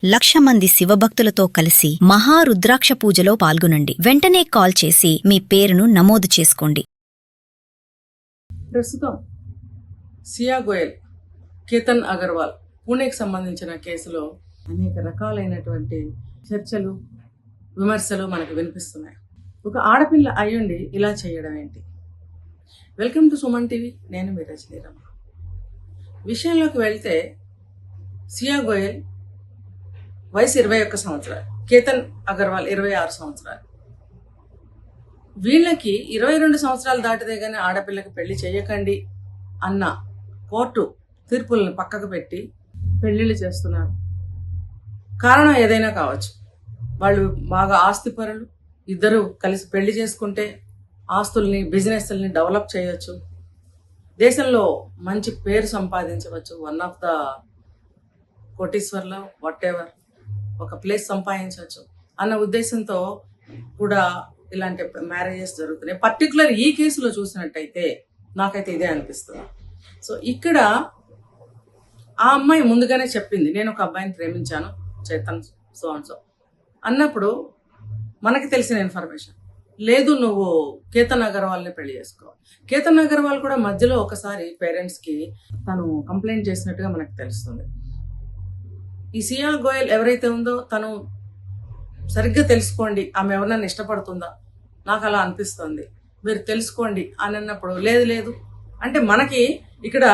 1,00,000 మంది శివభక్తులతో కలిసి మహారుద్రాక్ష పూజలో పాల్గొనండి. వెంటనే కాల్ చేసి మీ పేరును నమోదు చేసుకోండి. ప్రస్తుతం సియా గోయల్, కేతన్ అగర్వాల్ పూణేకి సంబంధించిన కేసులో అనేక రకాలైనటువంటి చర్చలు, విమర్శలు మనకు వినిపిస్తున్నాయి. ఒక ఆడపిల్ల అయ్యుండి ఇలా చేయడం ఏంటి? Welcome to Suman TV. నేను మీ రజనీరమ్మ. విషయంలోకి వెళ్తే సియా గోయల్ వయసు 21 సంవత్సరాలు, కేతన్ అగర్వాల్ 26 సంవత్సరాలు. వీళ్ళకి 22 సంవత్సరాలు దాటితే కానీ ఆడపిల్లకి పెళ్లి చేయకండి అన్న కోర్టు తీర్పులను పక్కకు పెట్టి పెళ్లిళ్ళు చేస్తున్నారు. కారణం ఏదైనా కావచ్చు. వాళ్ళు బాగా ఆస్తిపరులు, ఇద్దరు కలిసి పెళ్లి చేసుకుంటే ఆస్తుల్ని, బిజినెస్ని డెవలప్ చేయొచ్చు, దేశంలో మంచి పేరు సంపాదించవచ్చు, వన్ ఆఫ్ ద కోటీశ్వర్లో వాట్ ఎవర్ ఒక ప్లేస్ సంపాదించవచ్చు అన్న ఉద్దేశంతో కూడా ఇలాంటి మ్యారేజెస్ జరుగుతున్నాయి. పర్టికులర్ ఈ కేసులో చూసినట్టయితే నాకైతే ఇదే అనిపిస్తుంది. సో ఇక్కడ ఆ అమ్మాయి ముందుగానే చెప్పింది, నేను ఒక అబ్బాయిని ప్రేమించాను, చేతన్ సో అండ్ సో అన్నప్పుడు మనకి తెలిసిన ఇన్ఫర్మేషన్ లేదు, నువ్వు కేతన్ అగర్వాల్ని పెళ్లి చేసుకోవాలి. కేతన్ అగర్వాల్ కూడా మధ్యలో ఒకసారి పేరెంట్స్కి తను కంప్లైంట్ చేసినట్టుగా మనకు తెలుస్తుంది. ఈ సియా గోయల్ ఎవరైతే ఉందో తను సరిగ్గా తెలుసుకోండి, ఆమె ఎవరినైనా ఇష్టపడుతుందా, నాకు అలా అనిపిస్తుంది, మీరు తెలుసుకోండి అని అన్నప్పుడు లేదు లేదు అంటే మనకి ఇక్కడ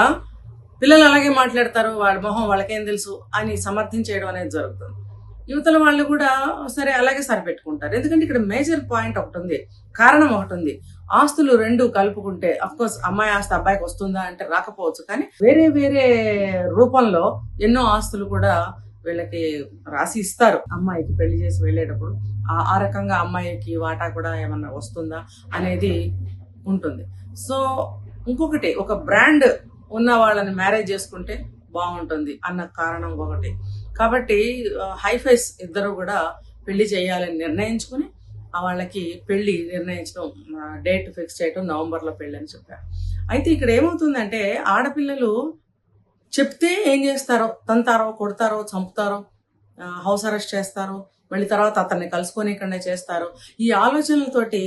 పిల్లలు అలాగే మాట్లాడతారు, వాళ్ళ మొహం వాళ్ళకేం తెలుసు అని సమర్థించేయడం అనేది జరుగుతుంది. యువతల వాళ్ళు కూడా సరే అలాగే సరిపెట్టుకుంటారు. ఎందుకంటే ఇక్కడ మేజర్ పాయింట్ ఒకటి ఉంది, కారణం ఒకటి ఉంది. ఆస్తులు రెండు కలుపుకుంటే అఫ్కోర్స్ అమ్మాయి ఆస్తి అబ్బాయికి వస్తుందా అంటే రాకపోవచ్చు, కానీ వేరే వేరే రూపంలో ఎన్నో ఆస్తులు కూడా వీళ్ళకి రాసి ఇస్తారు. అమ్మాయికి పెళ్లి చేసి వెళ్ళేటప్పుడు ఆ రకంగా అమ్మాయికి వాటా కూడా ఏమన్నా వస్తుందా అనేది ఉంటుంది. సో ఇంకొకటి, ఒక బ్రాండ్ ఉన్న వాళ్ళని మ్యారేజ్ చేసుకుంటే బాగుంటుంది అన్న కారణం ఒకటి. కాబట్టి హైఫైస్ ఇద్దరు కూడా పెళ్లి చేయాలని నిర్ణయించుకుని వాళ్ళకి పెళ్లి నిర్ణయించడం, డేట్ ఫిక్స్ చేయడం, నవంబర్లో పెళ్లి అని చెప్పారు. అయితే ఇక్కడ ఏమవుతుందంటే ఆడపిల్లలు చెప్తే ఏం చేస్తారో, తంతారో, కొడతారో, చంపుతారో, హౌస్ అరెస్ట్ చేస్తారో, మళ్ళీ తర్వాత అతన్ని కలుసుకోనికండే చేస్తారు. ఈ ఆలోచనలతోటి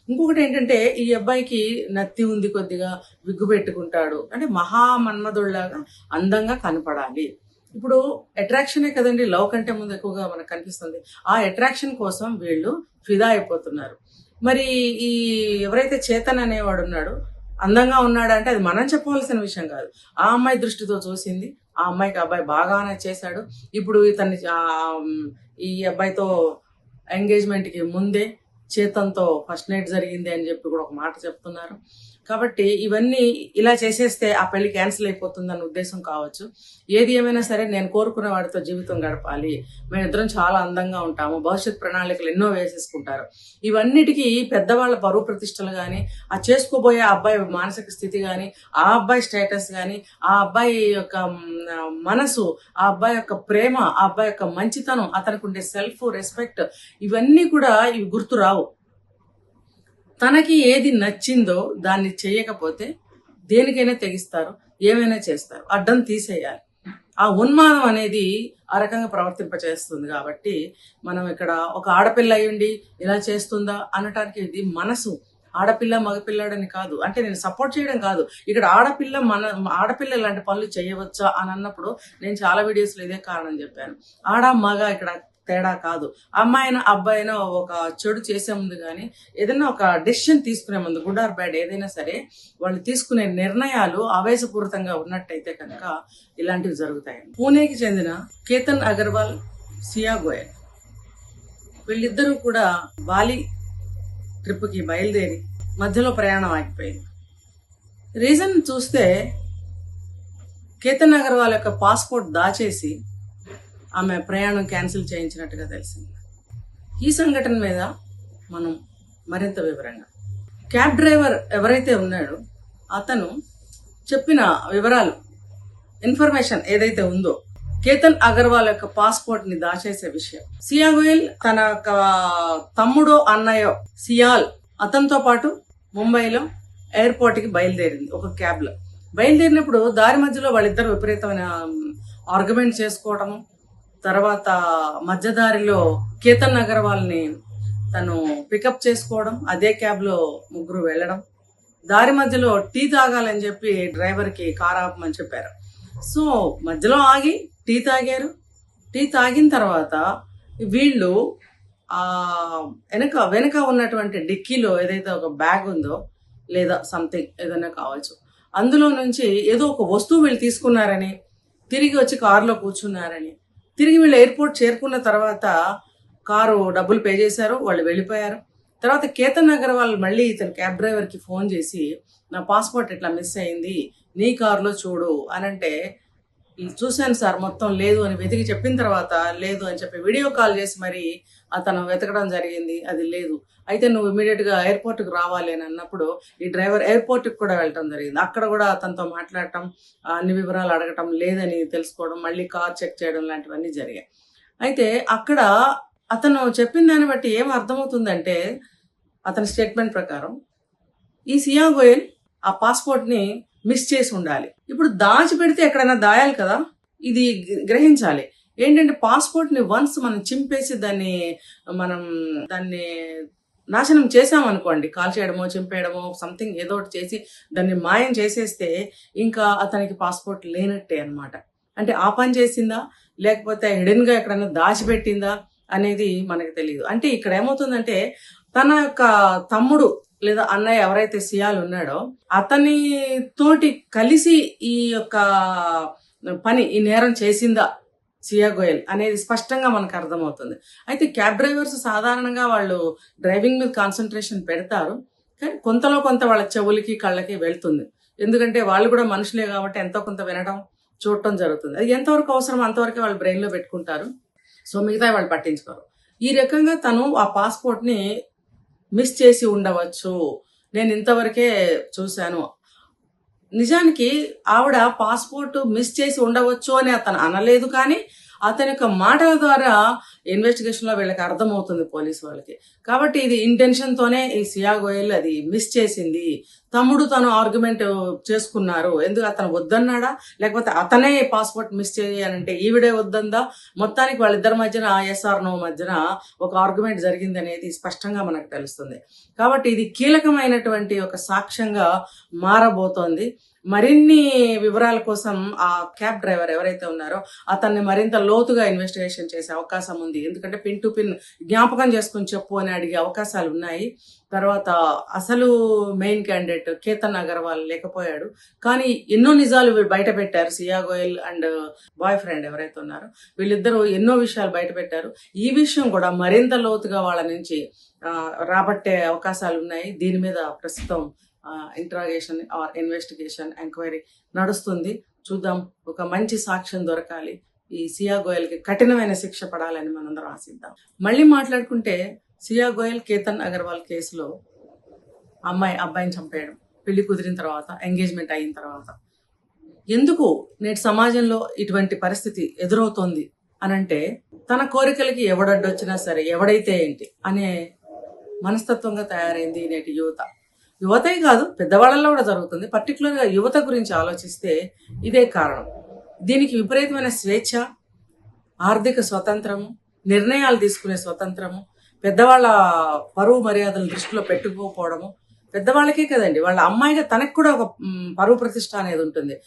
ఇంకొకటి ఏంటంటే ఈ అబ్బాయికి నత్తి ఉంది, కొద్దిగా విగ్గు పెట్టుకుంటాడు, అంటే మహామన్మధుళ్లాగా అందంగా కనపడాలి. ఇప్పుడు అట్రాక్షనే కదండి లవ్ కంటే ముందు ఎక్కువగా మనకు కనిపిస్తుంది. ఆ అట్రాక్షన్ కోసం వీళ్ళు ఫిదా అయిపోతున్నారు. మరి ఈ ఎవరైతే చేతన్ అనేవాడు ఉన్నాడో అందంగా ఉన్నాడు అంటే అది మనం చెప్పవలసిన విషయం కాదు. ఆ అమ్మాయి దృష్టితో చూసింది, ఆ అమ్మాయికి అబ్బాయి బాగానే చేశాడు. ఇప్పుడు ఇతన్ని ఈ అబ్బాయితో ఎంగేజ్మెంట్కి ముందే చేతన్తో ఫస్ట్ నైట్ జరిగింది అని చెప్పి కూడా ఒక మాట చెప్తున్నారు. కాబట్టి ఇవన్నీ ఇలా చేసేస్తే ఆ పెళ్లి క్యాన్సిల్ అయిపోతుందన్న ఉద్దేశం కావచ్చు. ఏది ఏమైనా సరే నేను కోరుకున్న వాడితో జీవితం గడపాలి, మేమిద్దరం చాలా అందంగా ఉంటాము, భవిష్యత్ ప్రణాళికలు ఎన్నో వేసేసుకుంటారు. ఇవన్నిటికీ పెద్దవాళ్ళ పరువు ప్రతిష్టలు కానీ, ఆ చేసుకోబోయే అబ్బాయి మానసిక స్థితి కానీ, ఆ అబ్బాయి స్టేటస్ కానీ, ఆ అబ్బాయి యొక్క మనసు, ఆ అబ్బాయి యొక్క ప్రేమ, ఆ అబ్బాయి యొక్క మంచితనం, అతనికి ఉండే సెల్ఫ్ రెస్పెక్ట్, ఇవన్నీ కూడా ఇవి గుర్తు రావు. తనకి ఏది నచ్చిందో దాన్ని చేయకపోతే దేనికైనా తెగిస్తారు, ఏమైనా చేస్తారు, అడ్డం తీసేయాలి. ఆ ఉన్మాదం అనేది ఆ రకంగా ప్రవర్తింపచేస్తుంది. కాబట్టి మనం ఇక్కడ ఒక ఆడపిల్ల అయ్యుండి ఇలా చేస్తుందా అనటానికి ఇది మనసు. ఆడపిల్ల మగపిల్లాడని కాదు, అంటే నేను సపోర్ట్ చేయడం కాదు. ఇక్కడ ఆడపిల్ల ఇలాంటి పనులు చేయవచ్చా అని అన్నప్పుడు నేను చాలా వీడియోస్లో ఇదే కారణం చెప్పాను. ఆడ మగ ఇక్కడ తేడా కాదు. అమ్మాయినా అబ్బాయినా ఒక చెడు చేసే ముందు కానీ ఏదైనా ఒక డెసిషన్ తీసుకునే ముందు, గుడ్ ఆర్ బ్యాడ్ ఏదైనా సరే, వాళ్ళు తీసుకునే నిర్ణయాలు ఆవేశపూరితంగా ఉన్నట్టయితే కనుక ఇలాంటివి జరుగుతాయి. పూణేకి చెందిన కేతన్ అగర్వాల్, సియా గోయల్ వీళ్ళిద్దరూ కూడా బాలి ట్రిప్కి బయలుదేరి మధ్యలో ప్రయాణం ఆగిపోయింది. రీజన్ చూస్తే కేతన్ అగర్వాల్ యొక్క పాస్పోర్ట్ దాచేసి ఆమె ప్రయాణం క్యాన్సిల్ చేయించినట్టుగా తెలిసింది. ఈ సంఘటన మీద మనం మరింత వివరంగా, క్యాబ్ డ్రైవర్ ఎవరైతే ఉన్నాడో అతను చెప్పిన వివరాలు, ఇన్ఫర్మేషన్ ఏదైతే ఉందో, కేతన్ అగర్వాల్ యొక్క పాస్పోర్ట్ ని దాచేసే విషయం, సియా గోయల్ తన తమ్ముడో అన్నయ్యో సియాల్ అతనితో పాటు ముంబైలో ఎయిర్పోర్ట్కి బయలుదేరింది ఒక క్యాబ్లో. బయలుదేరినప్పుడు దారి మధ్యలో వాళ్ళిద్దరు విపరీతమైన ఆర్గ్యుమెంట్ చేసుకోవటము, తర్వాత మధ్యదారిలో కేతన్ అగర్వాల్ని తను పికప్ చేసుకోవడం, అదే క్యాబ్లో ముగ్గురు వెళ్ళడం, దారి మధ్యలో టీ తాగాలని చెప్పి డ్రైవర్కి కార్ ఆపమని చెప్పారు. సో మధ్యలో ఆగి టీ తాగారు. టీ తాగిన తర్వాత వీళ్ళు వెనక ఉన్నటువంటి డిక్కీలో ఏదైతే ఒక బ్యాగ్ ఉందో లేదా సంథింగ్ ఏదైనా కావచ్చు, అందులో నుంచి ఏదో ఒక వస్తువు వీళ్ళు తీసుకున్నారని, తిరిగి వచ్చి కారులో కూర్చున్నారని, తిరిగి వీళ్ళు ఎయిర్పోర్ట్ చేరుకున్న తర్వాత కారు డబ్బులు పే చేశారు, వాళ్ళు వెళ్ళిపోయారు. తర్వాత కేతన్ అగర్వాల్ మళ్ళీ ఇతను క్యాబ్ డ్రైవర్కి ఫోన్ చేసి నా పాస్పోర్ట్ ఇట్లా మిస్ అయింది, నీ కారులో చూడు అని అంటే, చూశాను సార్ మొత్తం లేదు అని వెతికి చెప్పిన తర్వాత లేదు అని చెప్పి వీడియో కాల్ చేసి మరి అతను వెతకడం జరిగింది, అది లేదు. అయితే నువ్వు ఇమీడియట్గా ఎయిర్పోర్ట్కి రావాలి అని అన్నప్పుడు ఈ డ్రైవర్ ఎయిర్పోర్ట్కి కూడా వెళ్ళటం జరిగింది. అక్కడ కూడా అతనితో మాట్లాడటం, అన్ని వివరాలు అడగటం, లేదని తెలుసుకోవడం, మళ్ళీ కార్ చెక్ చేయడం లాంటివన్నీ జరిగాయి. అయితే అక్కడ అతను చెప్పిన దాన్ని బట్టి ఏం అర్థమవుతుందంటే, అతని స్టేట్మెంట్ ప్రకారం ఈ సియా గోయల్ ఆ పాస్పోర్ట్ని మిస్ చేసి ఉండాలి. ఇప్పుడు దాచిపెడితే ఎక్కడైనా దాయాలి కదా, ఇది గ్రహించాలి. ఏంటంటే పాస్పోర్ట్ని వన్స్ మనం చింపేసి దాన్ని నాశనం చేసామనుకోండి, కాల్ చేయడమో చింపేయడమో సంథింగ్ ఏదో ఒకటి చేసి దాన్ని మాయం చేసేస్తే ఇంకా అతనికి పాస్పోర్ట్ లేనట్టే అన్నమాట. అంటే ఆ పని చేసిందా లేకపోతే హిడెన్గా ఎక్కడైనా దాచిపెట్టిందా అనేది మనకు తెలియదు. అంటే ఇక్కడ ఏమవుతుందంటే తన యొక్క తమ్ముడు లేదా అన్నయ్య ఎవరైతే సియాలు ఉన్నాడో అతని తోటి కలిసి ఈ యొక్క ఈ నేరం చేసిందా సియా గోయల్ అనేది స్పష్టంగా మనకు అర్థమవుతుంది. అయితే క్యాబ్ డ్రైవర్స్ సాధారణంగా వాళ్ళు డ్రైవింగ్ మీద కాన్సన్ట్రేషన్ పెడతారు, కానీ కొంతలో కొంత వాళ్ళ చెవులకి కళ్ళకి వెళ్తుంది. ఎందుకంటే వాళ్ళు కూడా మనుషులే కాబట్టి ఎంతో కొంత వినడం చూడటం జరుగుతుంది. అది ఎంతవరకు అవసరం అంతవరకే వాళ్ళు బ్రెయిన్లో పెట్టుకుంటారు. సో మిగతా వాళ్ళు పట్టించుకోరు. ఈ రకంగా తను ఆ పాస్పోర్ట్ని మిస్ చేసి ఉండవచ్చు, నేను ఇంతవరకే చూశాను. నిజానికి ఆవిడ పాస్పోర్ట్ మిస్ చేసి ఉండవచ్చు అని అతను అనలేదు, కానీ అతని యొక్క మాటల ద్వారా ఇన్వెస్టిగేషన్లో వీళ్ళకి అర్థమవుతుంది పోలీసు వాళ్ళకి. కాబట్టి ఇది ఇంటెన్షన్తోనే ఈ సియా గోయల్ అది మిస్ చేసింది. తమ్ముడు తను ఆర్గ్యుమెంట్ చేసుకున్నారు, ఎందుకు అతను వద్దన్నాడా లేకపోతే అతనే పాస్పోర్ట్ మిస్ చేయాలంటే ఈవిడే వద్దందా, మొత్తానికి వాళ్ళిద్దరి మధ్యన ఎస్ఆర్ నో మధ్యన ఒక ఆర్గ్యుమెంట్ జరిగింది అనేది స్పష్టంగా మనకు తెలుస్తుంది. కాబట్టి ఇది కీలకమైనటువంటి ఒక సాక్ష్యంగా మారబోతోంది. మరిన్ని వివరాల కోసం ఆ క్యాబ్ డ్రైవర్ ఎవరైతే ఉన్నారో అతన్ని మరింత లోతుగా ఇన్వెస్టిగేషన్ చేసే అవకాశం ఉంది. ఎందుకంటే పిన్ టు పిన్ జ్ఞాపకం చేసుకుని చెప్పు అని అడిగే అవకాశాలు ఉన్నాయి. తర్వాత అసలు మెయిన్ క్యాండిడేట్ కేతన్ అగర్వాల్ లేకపోయాడు, కానీ ఎన్నో నిజాలు బయట పెట్టారు. సియా గోయల్ అండ్ బాయ్ ఫ్రెండ్ ఎవరైతే ఉన్నారో వీళ్ళిద్దరూ ఎన్నో విషయాలు బయట పెట్టారు. ఈ విషయం కూడా మరింత లోతుగా వాళ్ళ నుంచి రాబట్టే అవకాశాలు ఉన్నాయి. దీని మీద ప్రస్తుతం ఇంట్రాగేషన్ ఆర్ ఇన్వెస్టిగేషన్ ఎంక్వైరీ నడుస్తుంది. చూద్దాం, ఒక మంచి సాక్ష్యం దొరకాలి, ఈ సియా గోయల్కి కఠినమైన శిక్ష పడాలని మనందరం ఆశిద్దాం. మళ్ళీ మాట్లాడుకుంటే సియా గోయల్ కేతన్ అగర్వాల్ కేసులో అబ్బాయిని చంపేయడం, పెళ్లి కుదిరిన తర్వాత, ఎంగేజ్మెంట్ అయిన తర్వాత ఎందుకు నేటి సమాజంలో ఇటువంటి పరిస్థితి ఎదురవుతోంది అనంటే, తన కోరికలకి ఎవడడ్డొచ్చినా సరే ఎవడైతే ఏంటి అనే మనస్తత్వంగా తయారైంది నేటి యువతే కాదు, పెద్దవాళ్ళల్లో కూడా జరుగుతుంది. పర్టికులర్గా యువత గురించి ఆలోచిస్తే ఇదే కారణం. దీనికి విపరీతమైన స్వేచ్ఛ, ఆర్థిక స్వతంత్రము, నిర్ణయాలు తీసుకునే స్వతంత్రము, పెద్దవాళ్ళ పరువు మర్యాదలు దృష్టిలో పెట్టుకోకపోవడము. పెద్దవాళ్ళకే కదండి, వాళ్ళ అమ్మాయిగా తనకు కూడా ఒక పరువు ప్రతిష్ట అనేది ఉంటుంది,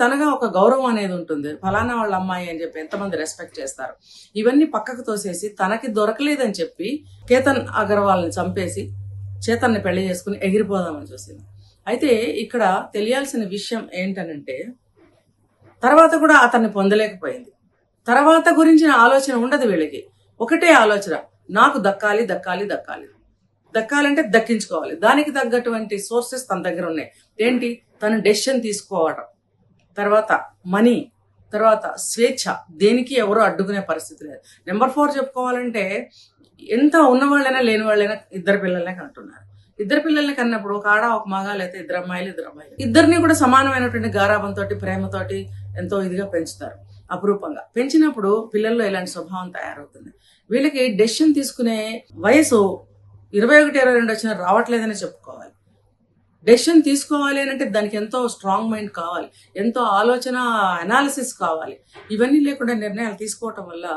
తనగా ఒక గౌరవం అనేది ఉంటుంది. ఫలానా వాళ్ళ అమ్మాయి అని చెప్పి ఎంతమంది రెస్పెక్ట్ చేస్తారు. ఇవన్నీ పక్కకు తోసేసి తనకి దొరకలేదని చెప్పి కేతన్ అగర్వాల్ని చంపేసి చేతన్ని పెళ్లి చేసుకుని ఎగిరిపోదామని చూసింది. అయితే ఇక్కడ తెలియాల్సిన విషయం ఏంటనంటే, తర్వాత కూడా అతన్ని పొందలేకపోయింది. తర్వాత గురించిన ఆలోచన ఉండదు వీళ్ళకి. ఒకటే ఆలోచన, నాకు దక్కాలి దక్కాలి దక్కాలి, దక్కాలంటే దక్కించుకోవాలి. దానికి తగ్గటువంటి సోర్సెస్ తన దగ్గర ఉన్నాయి. ఏంటి? తను డెసిషన్ తీసుకోవడం, తర్వాత మనీ, తర్వాత స్వేచ్ఛ. దేనికి ఎవరో అడ్డుకునే పరిస్థితి లేదు. నెంబర్ 4 చెప్పుకోవాలంటే, ఎంత ఉన్నవాళ్ళైనా లేని వాళ్ళైనా ఇద్దరు పిల్లలనే కంటున్నారు. ఇద్దరు పిల్లల్ని కన్నప్పుడు ఒక ఆడ ఒక మగ, లేకపోతే ఇద్దరు అమ్మాయిలు ఇద్దరిని కూడా సమానమైనటువంటి గారాబంతో ప్రేమతోటి ఎంతో ఇదిగా పెంచుతారు. అపురూపంగా పెంచినప్పుడు పిల్లల్లో ఇలాంటి స్వభావం తయారవుతుంది. వీళ్ళకి డెసిషన్ తీసుకునే వయసు 21-22 వచ్చినా రావట్లేదని చెప్పుకోవాలి. డెసిషన్ తీసుకోవాలి అని అంటే దానికి ఎంతో స్ట్రాంగ్ మైండ్ కావాలి, ఎంతో ఆలోచన అనాలిసిస్ కావాలి. ఇవన్నీ లేకుండా నిర్ణయాలు తీసుకోవటం వల్ల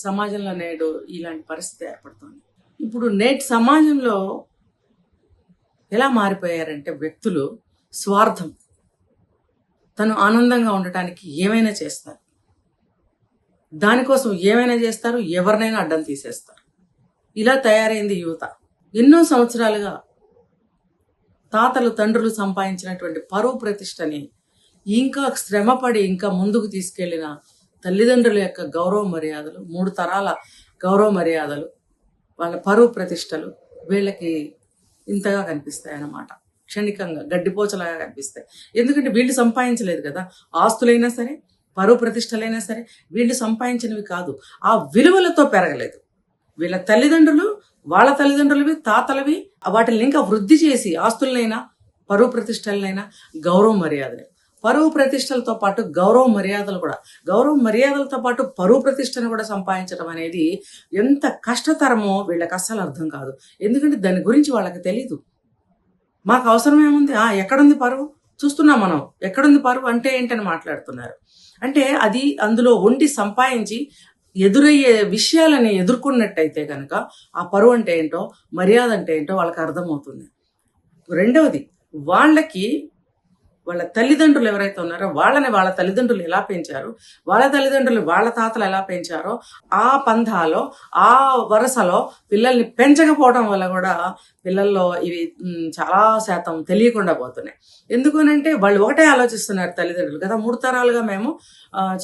సమాజంలో నేడు ఇలాంటి పరిస్థితి ఏర్పడుతుంది. ఇప్పుడు నేటి సమాజంలో ఎలా మారిపోయారంటే వ్యక్తులు స్వార్థం, తను ఆనందంగా ఉండటానికి ఏమైనా చేస్తారు, దానికోసం ఏమైనా చేస్తారు, ఎవరినైనా అడ్డం తీసేస్తారు. ఇలా తయారైంది యువత. ఎన్నో సంవత్సరాలుగా తాతలు తండ్రులు సంపాదించినటువంటి పరువు ప్రతిష్టని ఇంకా శ్రమపడి ఇంకా ముందుకు తీసుకెళ్లిన తల్లిదండ్రుల యొక్క గౌరవ మర్యాదలు, 3 తరాల గౌరవ మర్యాదలు, వాళ్ళ పరువు ప్రతిష్టలు వీళ్ళకి ఇంతగా కనిపిస్తాయి అన్నమాట. క్షణికంగా గడ్డిపోచలాగా కనిపిస్తాయి. ఎందుకంటే వీళ్ళు సంపాదించలేదు కదా. ఆస్తులైనా సరే, పరువు ప్రతిష్టలైనా సరే వీళ్ళు సంపాదించినవి కాదు, ఆ విలువలతో పెరగలేదు. వీళ్ళ తల్లిదండ్రులు, వాళ్ళ తల్లిదండ్రులవి, తాతలవి వాటిని ఇంకా వృద్ధి చేసి ఆస్తులనైనా పరువు ప్రతిష్టలనైనా గౌరవ మర్యాదలు, పరువు ప్రతిష్టలతో పాటు గౌరవ మర్యాదలు కూడా, గౌరవ మర్యాదలతో పాటు పరువు ప్రతిష్టను కూడా సంపాదించడం అనేది ఎంత కష్టతరమో వీళ్ళకి అస్సలు అర్థం కాదు. ఎందుకంటే దాని గురించి వాళ్ళకి తెలీదు. మాకు అవసరం ఏముంది, ఎక్కడుంది పరువు, చూస్తున్నాం మనం, ఎక్కడుంది పరువు అంటే ఏంటని మాట్లాడుతున్నారు. అంటే అది అందులో వండి సంపాదించి ఎదురయ్యే విషయాలని ఎదుర్కొన్నట్టయితే కనుక ఆ పరువు అంటే ఏంటో, మర్యాద అంటే ఏంటో వాళ్ళకి అర్థమవుతుంది. రెండవది, వాళ్ళకి వాళ్ళ తల్లిదండ్రులు ఎవరైతే ఉన్నారో వాళ్ళని వాళ్ళ తల్లిదండ్రులు ఎలా పెంచారు, వాళ్ళ తల్లిదండ్రులు వాళ్ళ తాతలు ఎలా పెంచారో ఆ పంథాలో, ఆ వరుసలో పిల్లల్ని పెంచకపోవడం వల్ల కూడా పిల్లల్లో ఇవి చాలా శాతం తెలియకుండా పోతున్నాయి. ఎందుకనంటే వాళ్ళు ఒకటే ఆలోచిస్తున్నారు తల్లిదండ్రులు కదా. 3 తరాలుగా మేము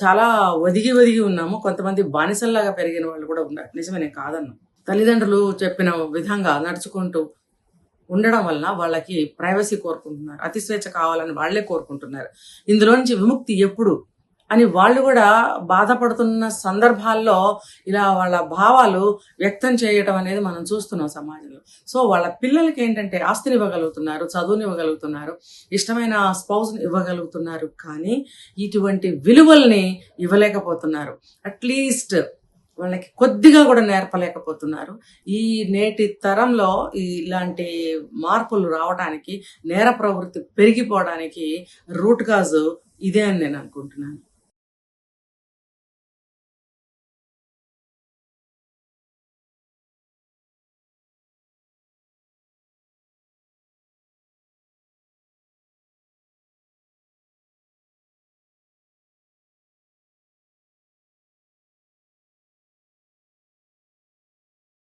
చాలా ఒదిగి ఉన్నాము. కొంతమంది బానిసల్లాగా పెరిగిన వాళ్ళు కూడా ఉన్నారు. నిజమే, నేను కాదన్నా. తల్లిదండ్రులు చెప్పిన విధంగా నడుచుకుంటూ ఉండడం వలన వాళ్ళకి ప్రైవసీ కోరుకుంటున్నారు, అతి స్వేచ్ఛ కావాలని వాళ్లే కోరుకుంటున్నారు. ఇందులోంచి విముక్తి ఎప్పుడు అని వాళ్ళు కూడా బాధపడుతున్న సందర్భాల్లో ఇలా వాళ్ళ భావాలు వ్యక్తం చేయటం అనేది మనం చూస్తున్నాం సమాజంలో. సో వాళ్ళ పిల్లలకి ఏంటంటే ఆస్తిని ఇవ్వగలుగుతున్నారు, చదువుని ఇవ్వగలుగుతున్నారు, ఇష్టమైన స్పౌస్ని ఇవ్వగలుగుతున్నారు, కానీ ఇటువంటి విలువల్ని ఇవ్వలేకపోతున్నారు. అట్లీస్ట్ వాళ్ళకి కొద్దిగా కూడా నేర్పలేకపోతున్నారు. ఈ నేటి తరంలో ఇలాంటి మార్పులు రావడానికి, నేర ప్రవృత్తి పెరిగిపోవడానికి రూట్ కాజ్ ఇదే అని నేను అనుకుంటున్నాను.